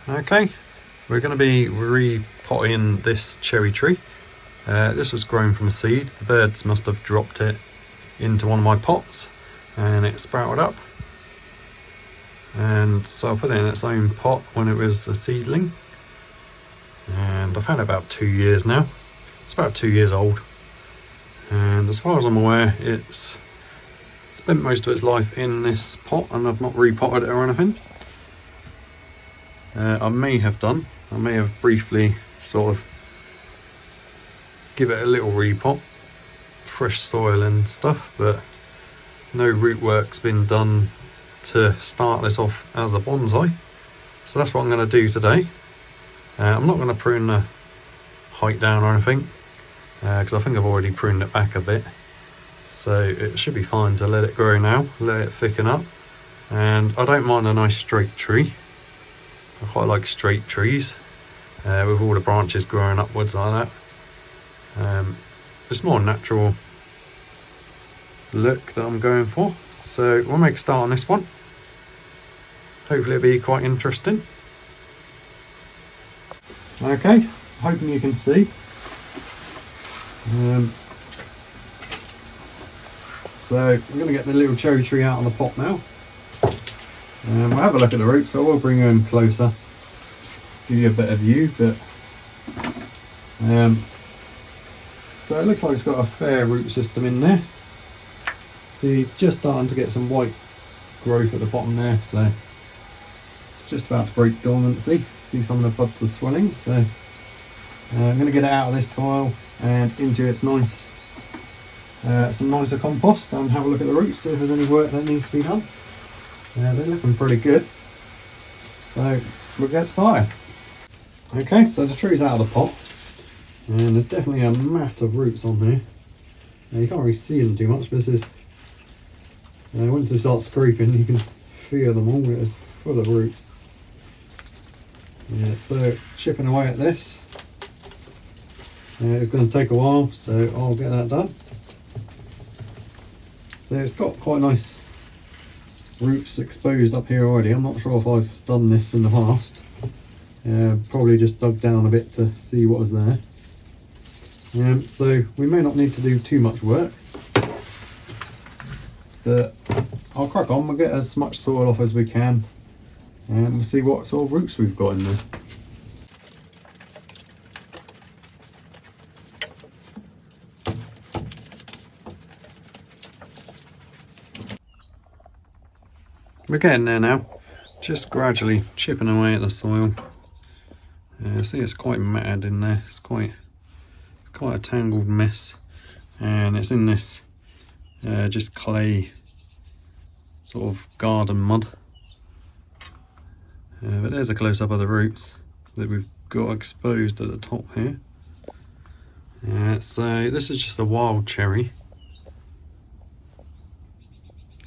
Okay, we're going to be repotting this cherry tree. This was grown from a seed. The birds must have dropped it into one of my pots and it sprouted up. And so I put it in its own pot when it was a seedling. And I've had it about 2 years now. It's about 2 years old. And as far as I'm aware, it's spent most of its life in this pot and I've not repotted it or anything. I may have briefly sort of give it a little repot, fresh soil and stuff, but no root work's been done to start this off as a bonsai. So that's what I'm going to do today. I'm not going to prune the height down or anything, because I think I've already pruned it back a bit. So it should be fine to let it grow now, let it thicken up. And I don't mind a nice straight tree. I quite like straight trees with all the branches growing upwards like that. It's more natural look that I'm going for. So we'll make a start on this one. Hopefully it'll be quite interesting. Okay, hoping you can see. So I'm going to get the little cherry tree out of the pot now. We'll have a look at the roots, so I will bring them closer, give you a better view, but so it looks like it's got a fair root system in there. See, just starting to get some white growth at the bottom there, so it's just about to break dormancy. See some of the buds are swelling, so I'm going to get it out of this soil and into its nice, some nicer compost and have a look at the roots, see if there's any work that needs to be done. They're looking pretty good, so we'll get started. Okay, so the tree's out of the pot and there's definitely a mat of roots on here. You can't really see them too much, but this is once you start scraping you can feel them all. It's full of roots. Yeah, so chipping away at this, it's going to take a while, so I'll get that done. So it's got quite nice roots exposed up here already. I'm not sure if I've done this in the past. Probably just dug down a bit to see what was there. So we may not need to do too much work, but I'll crack on. We'll get as much soil off as we can and we'll see what sort of roots we've got in there. We're getting there now, just gradually chipping away at the soil. See, it's quite matted in there. It's quite a tangled mess, and it's in this just clay sort of garden mud. But there's a close-up of the roots that we've got exposed at the top here. So this is just a wild cherry.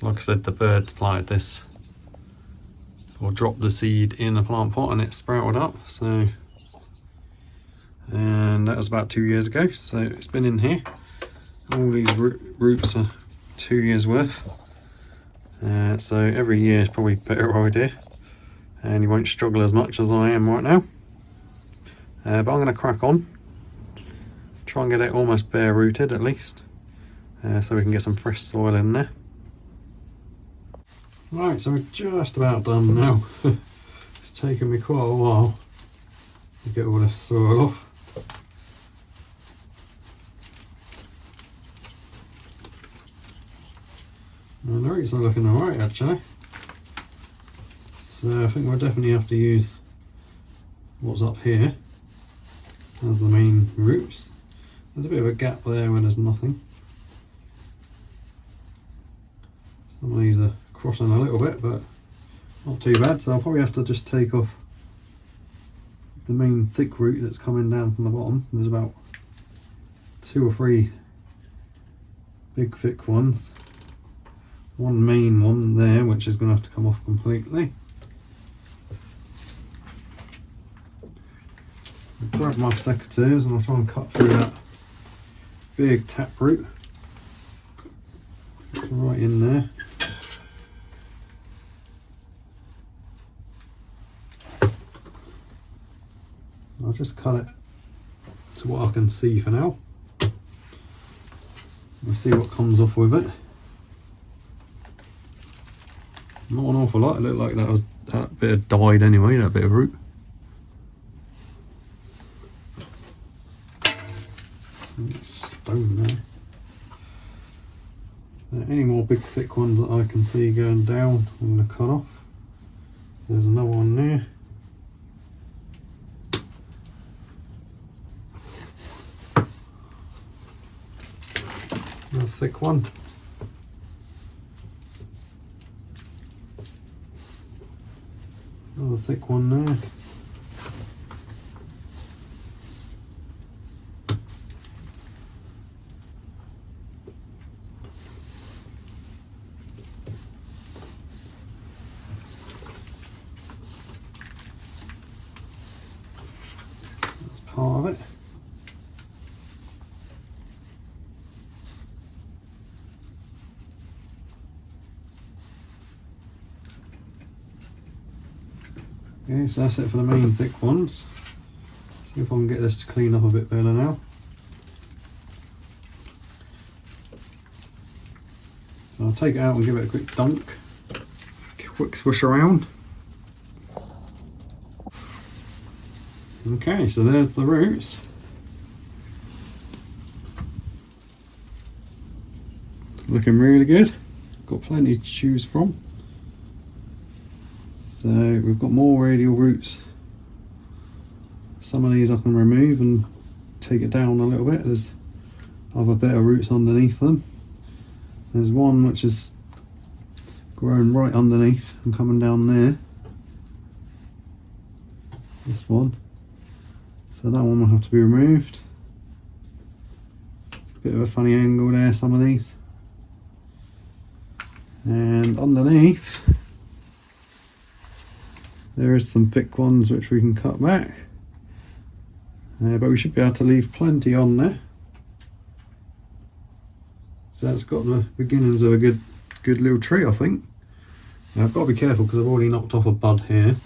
Like I said, the birds planted this, or dropped the seed in a plant pot and it sprouted up. So, and that was about 2 years ago. So it's been in here. All these roots are 2 years worth. So every year is probably a better idea, and you won't struggle as much as I am right now. But I'm going to crack on, try and get it almost bare rooted at least, so we can get some fresh soil in there. Right, so we're just about done now. It's taken me quite a while to get all this soil off. And the roots are looking alright actually. So I think we'll definitely have to use what's up here as the main roots. There's a bit of a gap there where there's nothing. Some of these are crossing a little bit, but not too bad. So I'll probably have to just take off the main thick root that's coming down from the bottom. There's about 2 or 3 big thick ones. One main one there, which is going to have to come off completely. I'll grab my secateurs and I'll try and cut through that big taproot. Right in there. I'll just cut it to what I can see for now. We'll see what comes off with it. Not an awful lot. It looked like that bit had died anyway, that bit of root. Stone there. Any more big thick ones that I can see going down, I'm going to cut off. There's another one there. Another thick one. Another thick one there. That's part of it. Okay, so that's it for the main thick ones. See if I can get this to clean up a bit better now. So I'll take it out and give it a quick dunk. Quick swish around. Okay, so there's the roots. Looking really good. Got plenty to choose from. So we've got more radial roots. Some of these I can remove and take it down a little bit. There's other better roots underneath them. There's one which is grown right underneath and coming down there. This one. So that one will have to be removed. Bit of a funny angle there, some of these. And underneath there is some thick ones which we can cut back, but we should be able to leave plenty on there. So that's got the beginnings of a good little tree, I think. Now I've got to be careful because I've already knocked off a bud here.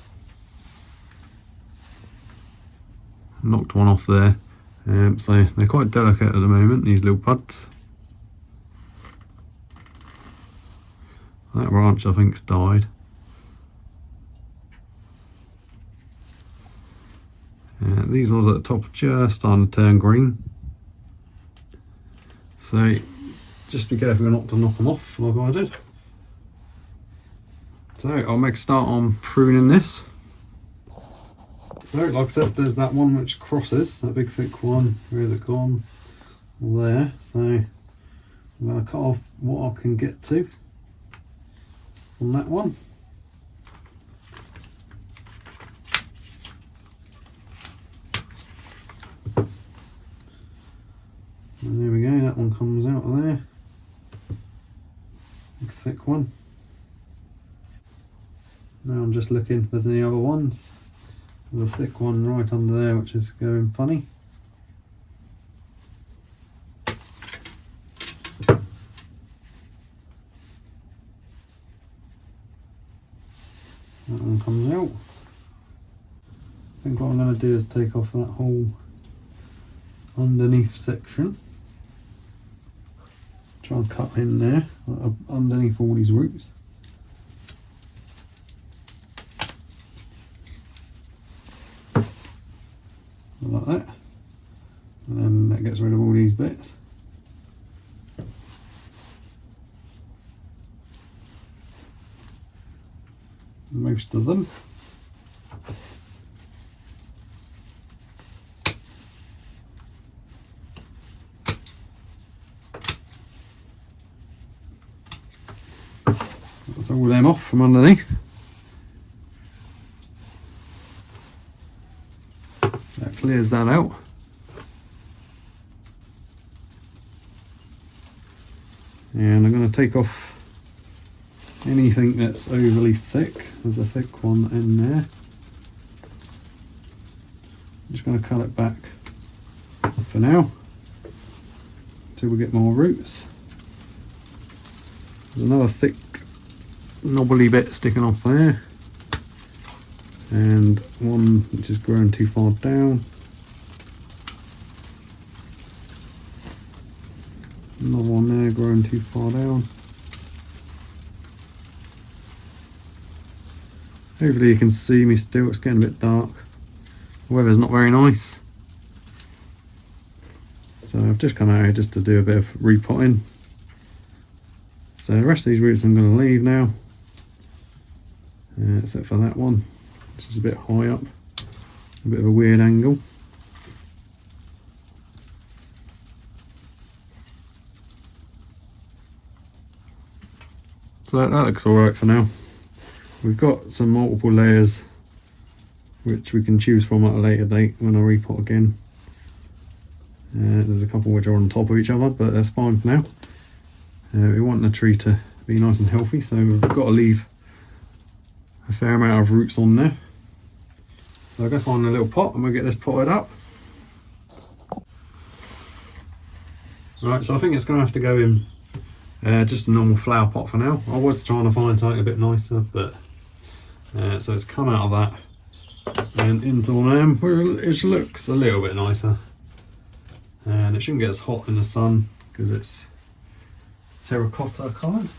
Knocked one off there, so they're quite delicate at the moment, these little buds. That branch I think's died. These ones at the top are just starting to turn green. So just be careful not to knock them off like I did. So I'll make a start on pruning this. So like I said, there's that one which crosses, that big thick one. Where's it gone? There. So I'm going to cut off what I can get to on that one. And there we go, that one comes out of there. Big thick one. Now I'm just looking if there's any other ones. There's a thick one right under there which is going funny. That one comes out. I think what I'm going to do is take off that whole underneath section. Try and cut in there, underneath all these roots. Like that. And then that gets rid of all these bits. Most of them. That's all them off from underneath. That clears that out. And I'm going to take off anything that's overly thick. There's a thick one in there. I'm just going to cut it back for now until we get more roots. There's another thick knobbly bit sticking off there, and one which is growing too far down. Another one there growing too far down. Hopefully you can see me still, it's getting a bit dark. The weather's not very nice. So I've just come out here just to do a bit of repotting. So the rest of these roots I'm going to leave now. Except for that one, which is a bit high up. A bit of a weird angle. So that looks alright for now. We've got some multiple layers which we can choose from at a later date when I repot again. There's a couple which are on top of each other, but that's fine for now. We want the tree to be nice and healthy, so we've got to leave a fair amount of roots on there. So I'll go find a little pot and we'll get this potted up. Right, so I think it's going to have to go in just a normal flower pot for now. I was trying to find something a bit nicer, but so it's come out of that and into one of them, which looks a little bit nicer. And it shouldn't get as hot in the sun because it's terracotta coloured.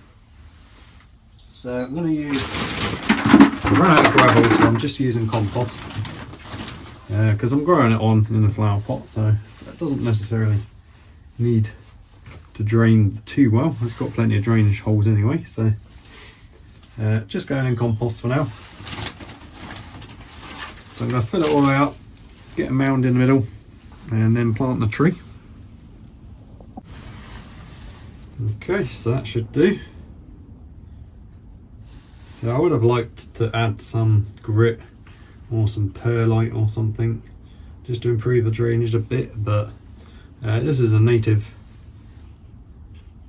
So I'm going to use, I've run out of gravel, so I'm just using compost because I'm growing it on in a flower pot, so that doesn't necessarily need to drain too well. It's got plenty of drainage holes anyway, so just going in compost for now. So I'm going to fill it all the way up, get a mound in the middle, and then plant the tree. Okay, so that should do. So I would have liked to add some grit or some perlite or something just to improve the drainage a bit, but this is a native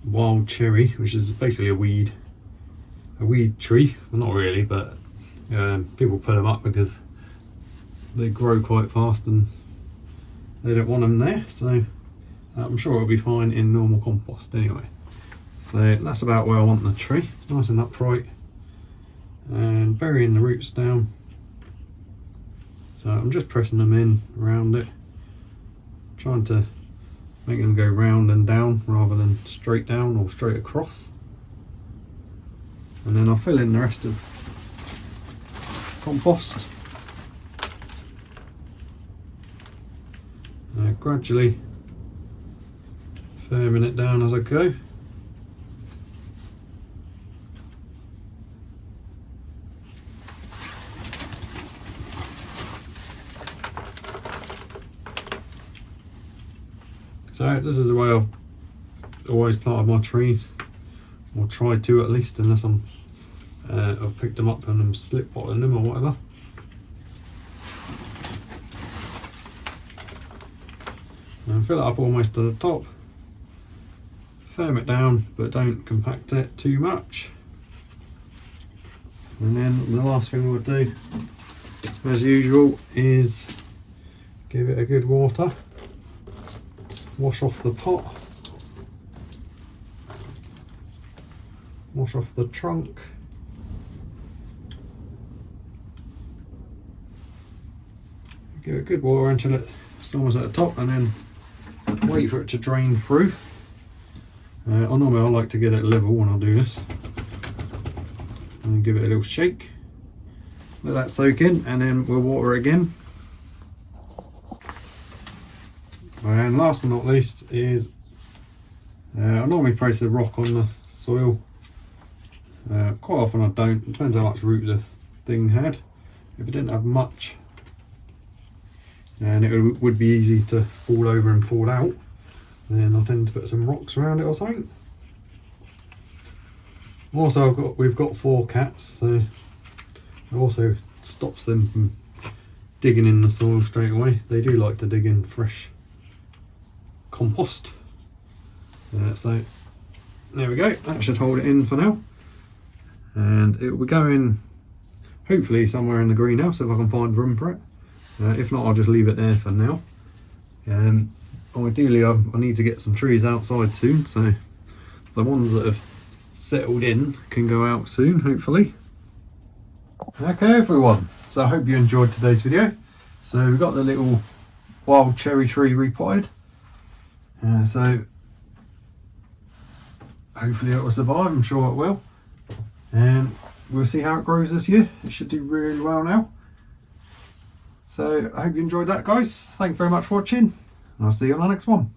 wild cherry, which is basically a weed tree. Well, not really, but people put them up because they grow quite fast and they don't want them there, so I'm sure it'll be fine in normal compost anyway. So that's about where I want the tree, nice and upright, and burying the roots down. So I'm just pressing them in around it, trying to make them go round and down rather than straight down or straight across. And then I'll fill in the rest of compost. Gradually firming it down as I go. So this is the way I've always planted my trees, or tried to at least, unless I've picked them up and I'm slip potting them or whatever. And fill it up almost to the top, firm it down but don't compact it too much. And then the last thing we'll do, as usual, is give it a good water, wash off the pot, wash off the trunk, give it good water until it's almost at the top, and then wait for it to drain through. Normally I like to get it level when I do this, and give it a little shake, let that soak in, and then we'll water again. And last but not least is I normally place the rock on the soil. Quite often I don't, it depends how much root the thing had. If it didn't have much, and it would be easy to fall over and fall out, then I tend to put some rocks around it or something. Also we've got 4 cats, so it also stops them from digging in the soil straight away. They do like to dig in fresh compost. So there we go, that should hold it in for now, and it will go in hopefully somewhere in the greenhouse if I can find room for it. If not, I'll just leave it there for now. Ideally I need to get some trees outside soon, so the ones that have settled in can go out soon, hopefully. Okay everyone, so I hope you enjoyed today's video. So we've got the little wild cherry tree repotted. So hopefully it will survive. I'm sure it will. And we'll see how it grows this year. It should do really well now. So I hope you enjoyed that, guys. Thank you very much for watching, and I'll see you on the next one.